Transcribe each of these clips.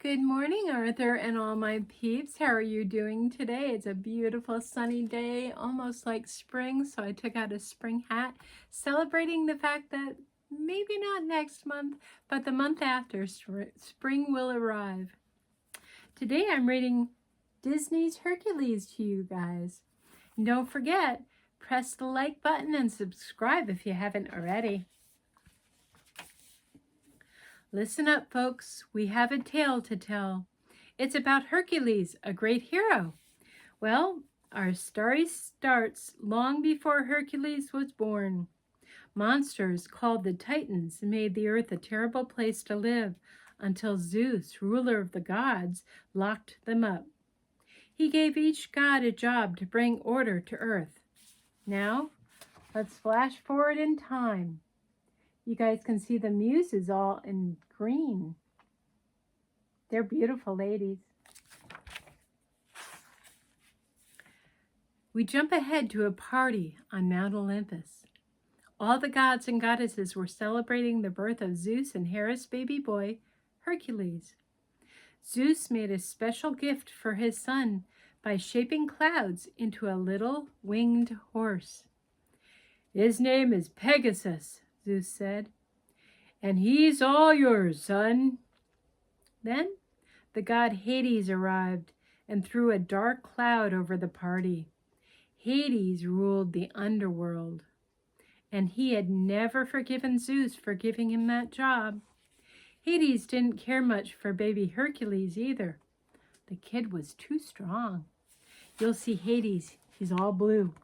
Good morning, Arthur and all my peeps. How are you doing today? It's a beautiful sunny day, almost like spring, so I took out a spring hat, celebrating the fact that maybe not next month, but the month after, spring will arrive. Today I'm reading Disney's Hercules to you guys. And don't forget, press the like button and subscribe if you haven't already. Listen up, folks. We have a tale to tell. It's about Hercules, a great hero. Well, our story starts long before Hercules was born. Monsters called the Titans made the earth a terrible place to live until Zeus, ruler of the gods, locked them up. He gave each god a job to bring order to earth. Now, let's flash forward in time. You guys can see the muses all in green. They're beautiful ladies. We jump ahead to a party on Mount Olympus. All the gods and goddesses were celebrating the birth of Zeus and Hera's baby boy, Hercules. Zeus made a special gift for his son by shaping clouds into a little winged horse. "His name is Pegasus," Zeus said, "and he's all yours, son." Then the god Hades arrived and threw a dark cloud over the party. Hades ruled the underworld, and he had never forgiven Zeus for giving him that job. Hades didn't care much for baby Hercules either. The kid was too strong. You'll see Hades, he's all blue.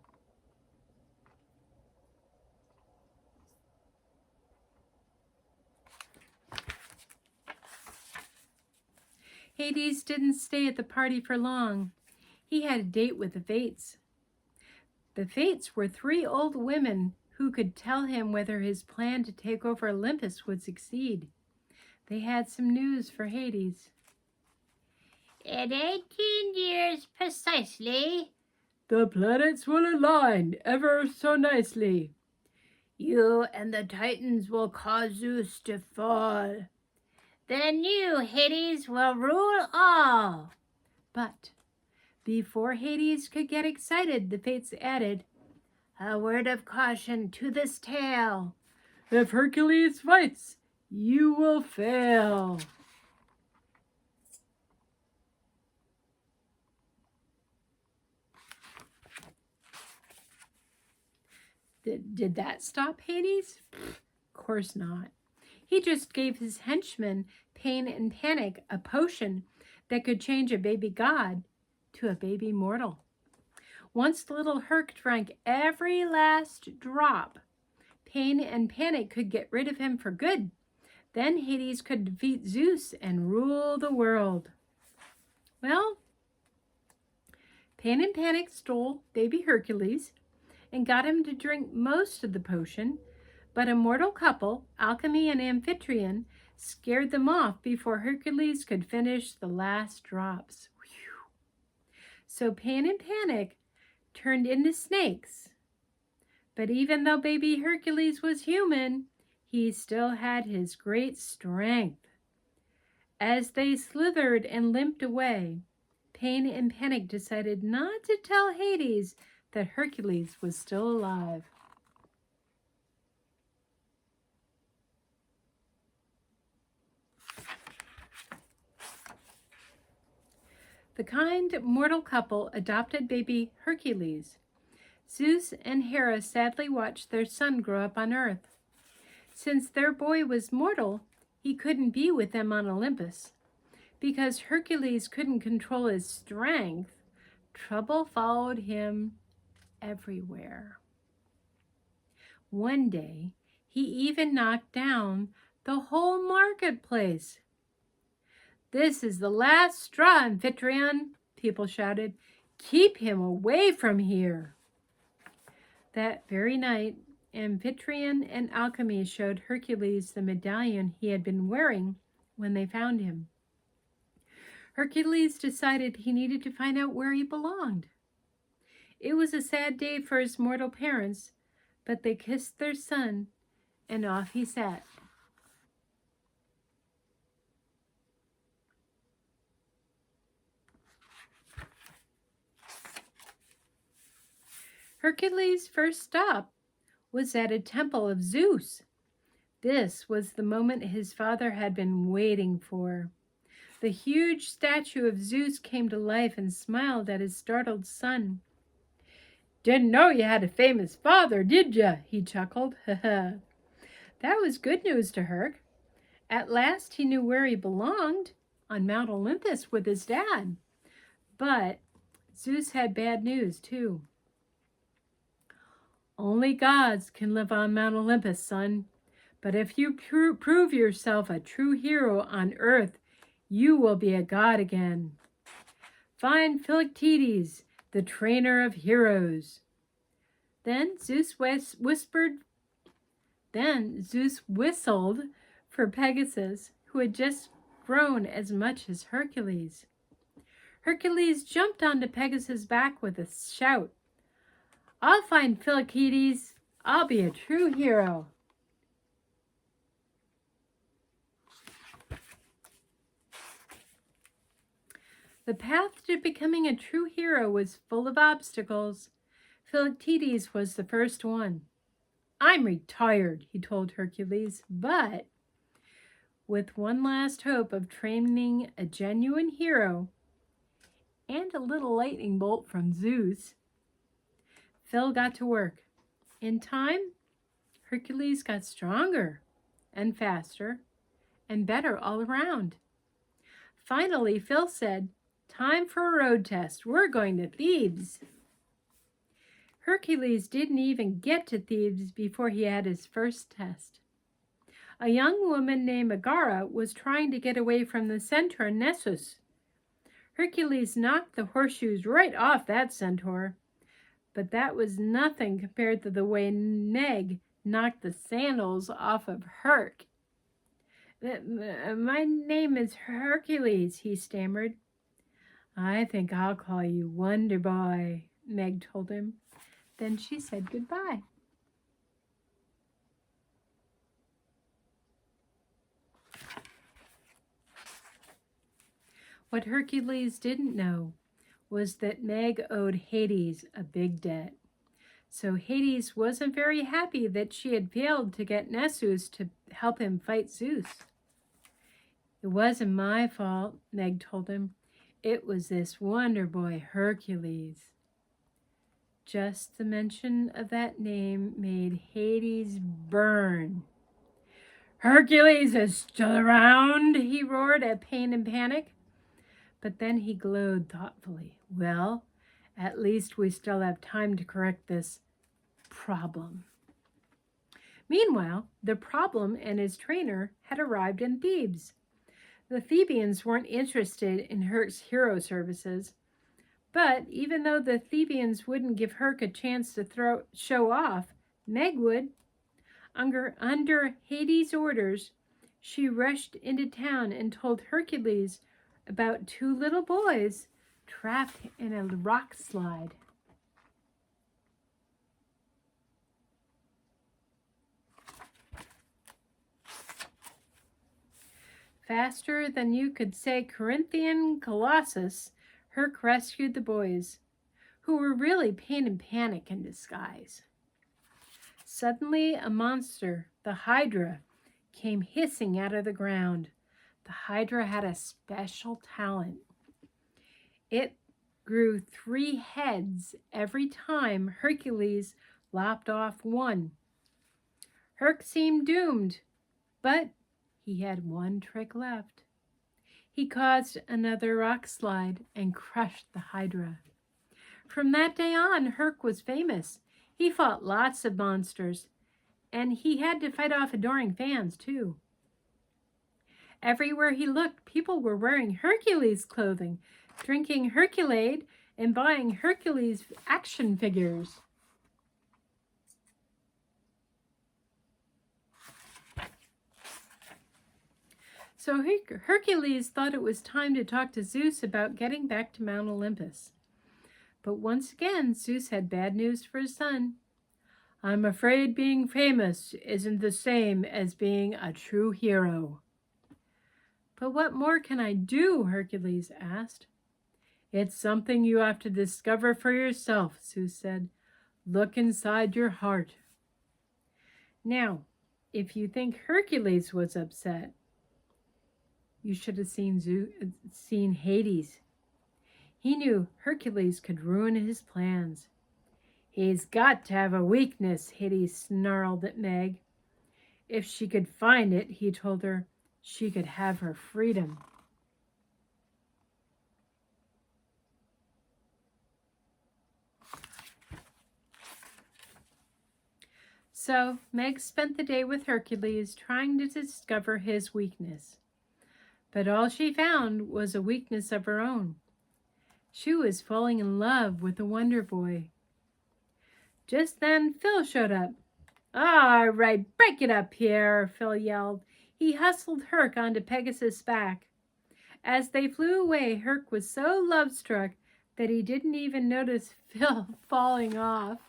Hades didn't stay at the party for long. He had a date with the Fates. The Fates were 3 old women who could tell him whether his plan to take over Olympus would succeed. They had some news for Hades. "In 18 years precisely, the planets will align ever so nicely. You and the Titans will cause Zeus to fall. Then you, Hades, will rule all." But before Hades could get excited, the Fates added, "A word of caution to this tale. If Hercules fights, you will fail." Did that stop Hades? Of course not. He just gave his henchmen, Pain and Panic, a potion that could change a baby god to a baby mortal. Once little Herc drank every last drop, Pain and Panic could get rid of him for good. Then Hades could defeat Zeus and rule the world. Well, Pain and Panic stole baby Hercules and got him to drink most of the potion, but a mortal couple, Alchemy and Amphitryon, scared them off before Hercules could finish the last drops. Whew. So Pain and Panic turned into snakes. But even though baby Hercules was human, he still had his great strength. As they slithered and limped away, Pain and Panic decided not to tell Hades that Hercules was still alive. The kind mortal couple adopted baby Hercules. Zeus and Hera sadly watched their son grow up on Earth. Since their boy was mortal, he couldn't be with them on Olympus. Because Hercules couldn't control his strength, trouble followed him everywhere. One day, he even knocked down the whole marketplace. "This is the last straw, Amphitryon," people shouted. "Keep him away from here." That very night, Amphitryon and Alchemy showed Hercules the medallion he had been wearing when they found him. Hercules decided he needed to find out where he belonged. It was a sad day for his mortal parents, but they kissed their son, and off he sat. Hercules' first stop was at a temple of Zeus. This was the moment his father had been waiting for. The huge statue of Zeus came to life and smiled at his startled son. "Didn't know you had a famous father, did ya?" he chuckled. That was good news to Herc. At last he knew where he belonged, on Mount Olympus with his dad. But Zeus had bad news, too. "Only gods can live on Mount Olympus, son. But if you prove yourself a true hero on Earth, you will be a god again. Find Philoctetes, the trainer of heroes." Then Zeus whistled for Pegasus, who had just grown as much as Hercules. Hercules jumped onto Pegasus' back with a shout. "I'll find Philoctetes. I'll be a true hero." The path to becoming a true hero was full of obstacles. Philoctetes was the first one. "I'm retired," he told Hercules, but with one last hope of training a genuine hero and a little lightning bolt from Zeus, Phil got to work. In time, Hercules got stronger and faster and better all around. Finally, Phil said, "Time for a road test. We're going to Thebes." Hercules didn't even get to Thebes before he had his first test. A young woman named Megara was trying to get away from the centaur Nessus. Hercules knocked the horseshoes right off that centaur, but that was nothing compared to the way Meg knocked the sandals off of Herc. "My name is Hercules," he stammered. "I think I'll call you Wonder Boy," Meg told him. Then she said goodbye. What Hercules didn't know was that Meg owed Hades a big debt. So Hades wasn't very happy that she had failed to get Nessus to help him fight Zeus. "It wasn't my fault," Meg told him. "It was this wonder boy, Hercules." Just the mention of that name made Hades burn. "Hercules is still around," he roared at pain and panic. But then he glowed thoughtfully. "Well, at least we still have time to correct this problem." Meanwhile, the problem and his trainer had arrived in Thebes. The Thebians weren't interested in Herc's hero services, but even though the Thebians wouldn't give Herc a chance to show off, Meg would. Under Hades' orders, she rushed into town and told Hercules about two little boys trapped in a rock slide. Faster than you could say Corinthian Colossus, Herc rescued the boys, who were really pain and panic in disguise. Suddenly, a monster, the Hydra, came hissing out of the ground. The Hydra had a special talent. It grew 3 heads every time Hercules lopped off one. Herc seemed doomed, but he had one trick left. He caused another rock slide and crushed the Hydra. From that day on, Herc was famous. He fought lots of monsters, and he had to fight off adoring fans, too. Everywhere he looked, people were wearing Hercules clothing, drinking Herculade, and buying Hercules action figures. So Hercules thought it was time to talk to Zeus about getting back to Mount Olympus. But once again, Zeus had bad news for his son. "I'm afraid being famous isn't the same as being a true hero." "But what more can I do?" Hercules asked. "It's something you have to discover for yourself," Zeus said. Look inside your heart. Now, if you think Hercules was upset, you should have seen Hades. He knew Hercules could ruin his plans. He's got to have a weakness, Hades snarled at Meg. If she could find it, he told her, she could have her freedom. So Meg spent the day with Hercules trying to discover his weakness. But all she found was a weakness of her own. She was falling in love with the Wonder Boy. Just then Phil showed up. "All right, break it up here," Phil yelled. He hustled Herc onto Pegasus' back. As they flew away, Herc was so love-struck that he didn't even notice Phil falling off.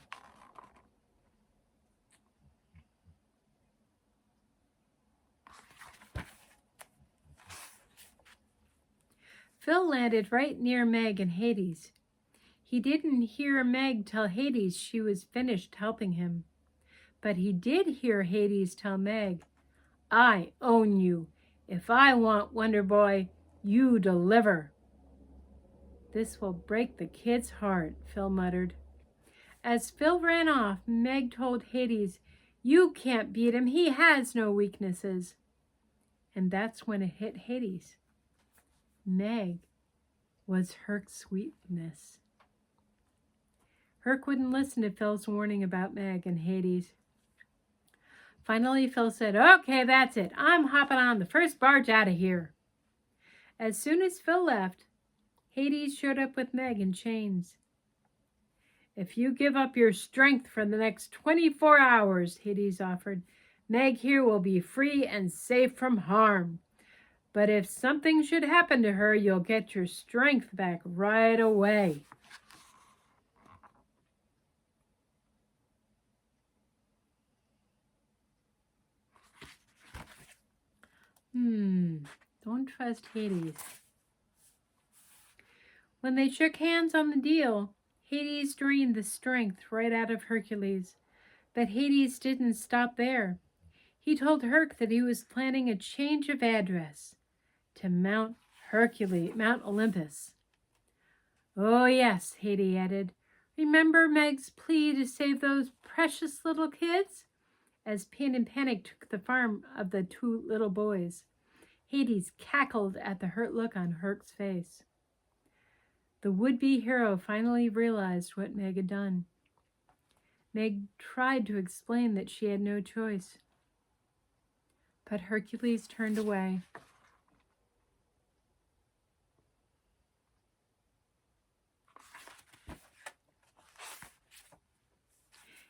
Phil landed right near Meg and Hades. He didn't hear Meg tell Hades she was finished helping him. But he did hear Hades tell Meg, "I own you. If I want Wonder Boy, you deliver." "This will break the kid's heart," Phil muttered. As Phil ran off, Meg told Hades, "You can't beat him. He has no weaknesses." And that's when it hit Hades. Meg was Herc's weakness. Herc wouldn't listen to Phil's warning about Meg and Hades. Finally, Phil said, "Okay, that's it. I'm hopping on the first barge out of here." As soon as Phil left, Hades showed up with Meg in chains. "If you give up your strength for the next 24 hours, Hades offered, "Meg here will be free and safe from harm. But if something should happen to her, you'll get your strength back right away." Don't trust Hades. When they shook hands on the deal, Hades drained the strength right out of Hercules. But Hades didn't stop there. He told Herc that he was planning a change of address to Mount Olympus. "Oh yes," Hades added. "Remember Meg's plea to save those precious little kids?" As pain and panic took the form of the two little boys, Hades cackled at the hurt look on Herc's face. The would-be hero finally realized what Meg had done. Meg tried to explain that she had no choice, but Hercules turned away.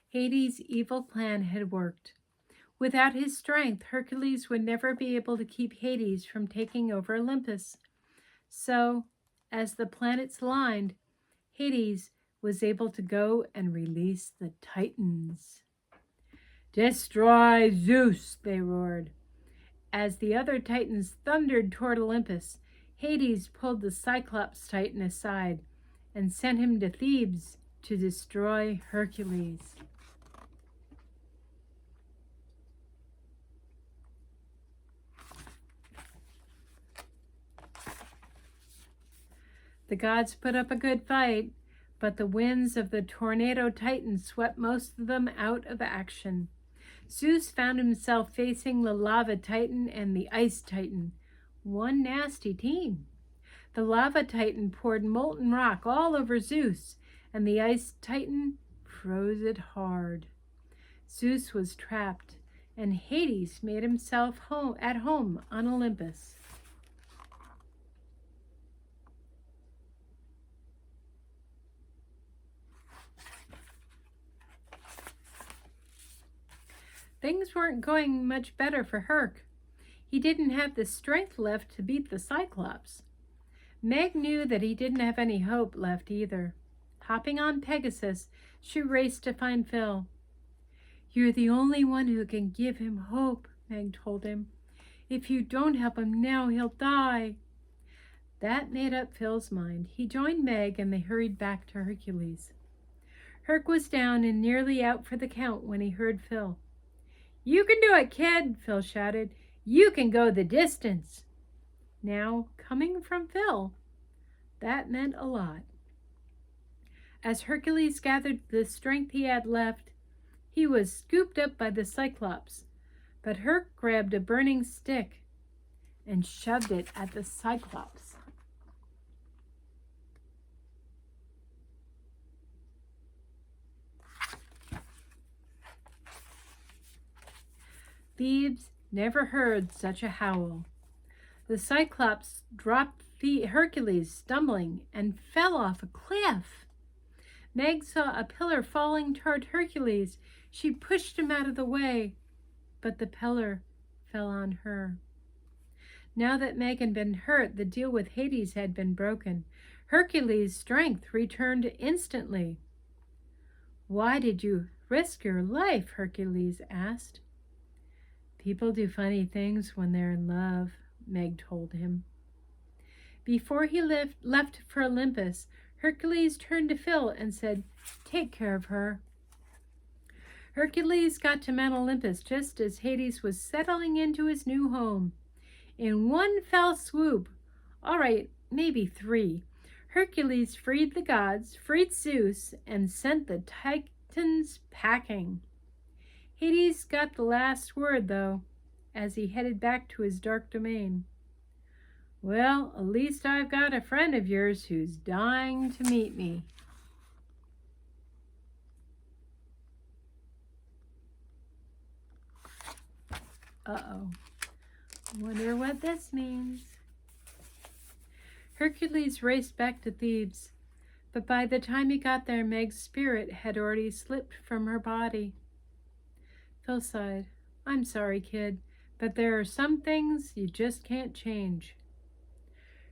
Hades' evil plan had worked. Without his strength, Hercules would never be able to keep Hades from taking over Olympus. So, as the planets aligned, Hades was able to go and release the Titans. "Destroy Zeus," they roared. As the other Titans thundered toward Olympus, Hades pulled the Cyclops Titan aside and sent him to Thebes to destroy Hercules. The gods put up a good fight, but the winds of the Tornado Titan swept most of them out of action. Zeus found himself facing the Lava Titan and the Ice Titan. One nasty team. The Lava Titan poured molten rock all over Zeus, and the Ice Titan froze it hard. Zeus was trapped, and Hades made himself at home on Olympus. Things weren't going much better for Herc. He didn't have the strength left to beat the Cyclops. Meg knew that he didn't have any hope left either. Hopping on Pegasus, she raced to find Phil. "You're the only one who can give him hope," Meg told him. "If you don't help him now, he'll die." That made up Phil's mind. He joined Meg and they hurried back to Hercules. Herc was down and nearly out for the count when he heard Phil. "You can do it, kid," Phil shouted. "You can go the distance." Now, coming from Phil, that meant a lot. As Hercules gathered the strength he had left, he was scooped up by the Cyclops, but Herc grabbed a burning stick and shoved it at the Cyclops. Thebes never heard such a howl. The Cyclops dropped Hercules stumbling and fell off a cliff. Meg saw a pillar falling toward Hercules. She pushed him out of the way, but the pillar fell on her. Now that Meg had been hurt, the deal with Hades had been broken. Hercules' strength returned instantly. "Why did you risk your life?" Hercules asked. "People do funny things when they're in love," Meg told him. Before he left for Olympus, Hercules turned to Phil and said, "Take care of her." Hercules got to Mount Olympus just as Hades was settling into his new home. In one fell swoop, all right, maybe 3, Hercules freed the gods, freed Zeus, and sent the Titans packing. Hades got the last word, though, as he headed back to his dark domain. "Well, at least I've got a friend of yours who's dying to meet me." Uh-oh. Wonder what this means. Hercules raced back to Thebes, but by the time he got there, Meg's spirit had already slipped from her body. Phil sighed. "I'm sorry, kid, but there are some things you just can't change."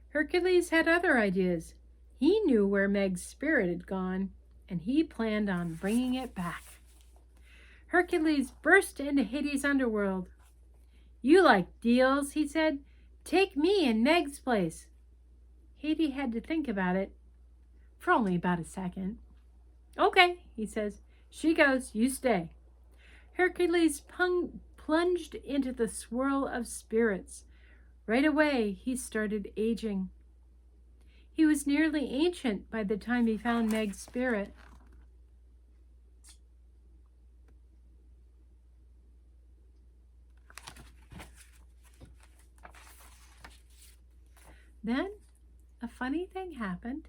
Hercules had other ideas. He knew where Meg's spirit had gone, and he planned on bringing it back. Hercules burst into Hades' underworld. "You like deals," he said. "Take me in Meg's place." Hades had to think about it for only about a second. "Okay," he says. "She goes, you stay." Hercules plunged into the swirl of spirits. Right away, he started aging. He was nearly ancient by the time he found Meg's spirit. Then a funny thing happened.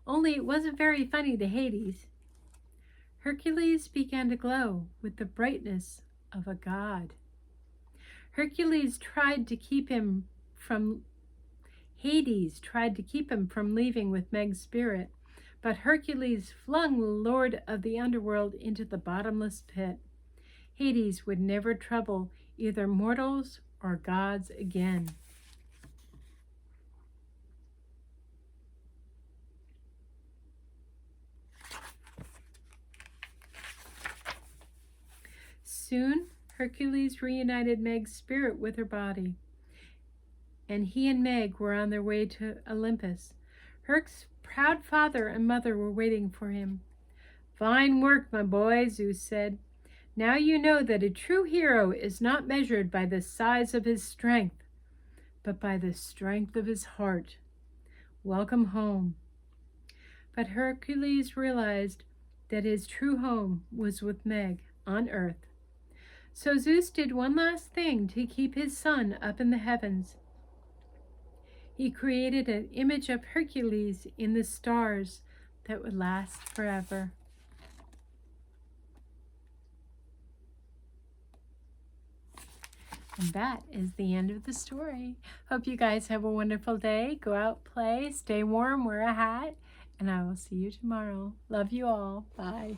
Only it wasn't very funny to Hades. Hercules began to glow with the brightness of a god. Hades tried to keep him from leaving with Meg's spirit, but Hercules flung the Lord of the Underworld into the bottomless pit. Hades would never trouble either mortals or gods again. Soon, Hercules reunited Meg's spirit with her body, and he and Meg were on their way to Olympus. Herc's proud father and mother were waiting for him. "Fine work, my boy," Zeus said. "Now you know that a true hero is not measured by the size of his strength, but by the strength of his heart. Welcome home." But Hercules realized that his true home was with Meg on earth. So Zeus did one last thing to keep his son up in the heavens. He created an image of Hercules in the stars that would last forever. And that is the end of the story. Hope you guys have a wonderful day. Go out, play, stay warm, wear a hat, and I will see you tomorrow. Love you all. Bye.